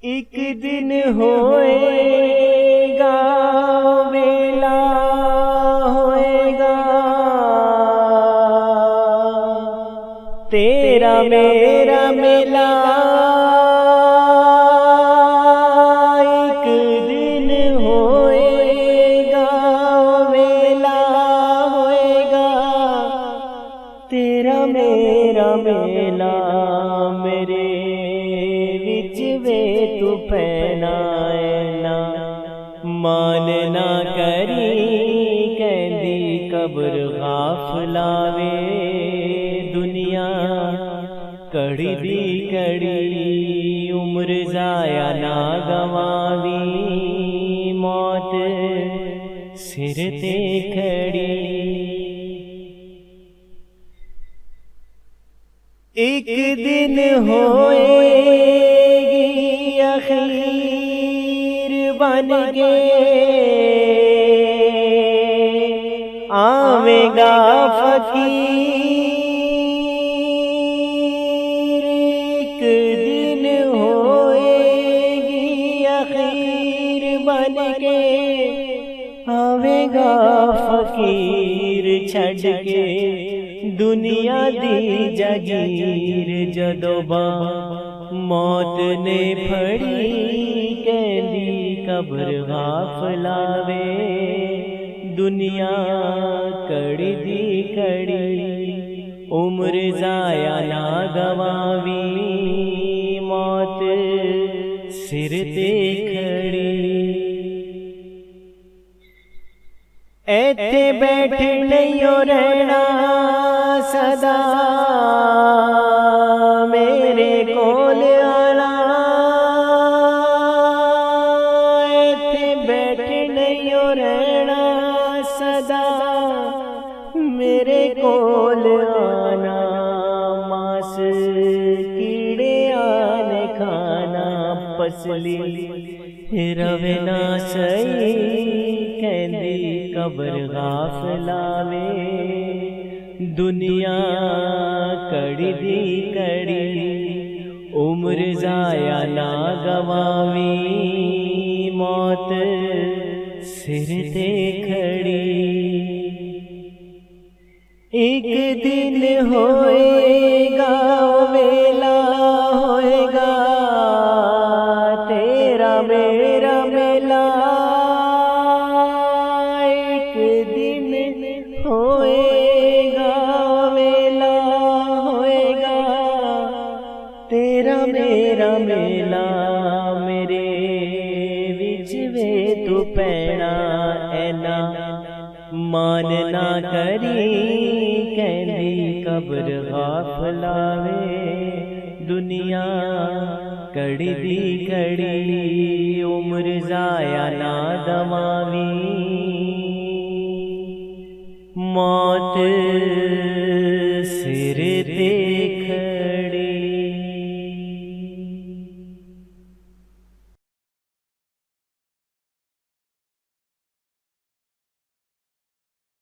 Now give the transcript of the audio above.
एक दिन होएगा वेला होएगा तेरा मेरा मेला। एक दिन होएगा वेला होएगा तेरा मेरा मेला। मेरे विच वे तू पहनाएना मानना करी कहंदी कब्र गाफला वे दुनिया कड़ी दी कड़ी उम्र जाया ना गवावी मौत सिर ते खड़ी। एक दिन होएगी अखीर बन के आवेगा फकीर। एक दिन होएगी अखीर बन के आवेगा फकीर छड़ के दुनिया दी जागीर। जदों मौत ने फड़ी कहंदी कब्र गाफला वे दुनिया कड़ी दी कड़ी उम्र जाया ना गवावी मौत सिर ते खड़ी। ऐथे बैठ नहीं रहना सदा मेरे कोल आना। ऐथे बैठ नहीं रहना सदा मेरे कोल आना। मांस कीड़े आने खाना पसली रवे ना सही कहंदी कब्र गाफला वे दुनिया कड़ी दी कड़ी उम्र जाया ना गवावी मौत सिर ते खड़ी। एक दिन होएगा वेला होएगा तेरा मेरा मेला। एक दिन होएगा वेला होएगा तेरा मेरा मेला। मेरे विच वे तू पैना ऐना मानना करी कहंदी कब्र गाफला वे दुनिया कड़ी दी कड़ी उम्र जाया ना गवावी मौत सिर ते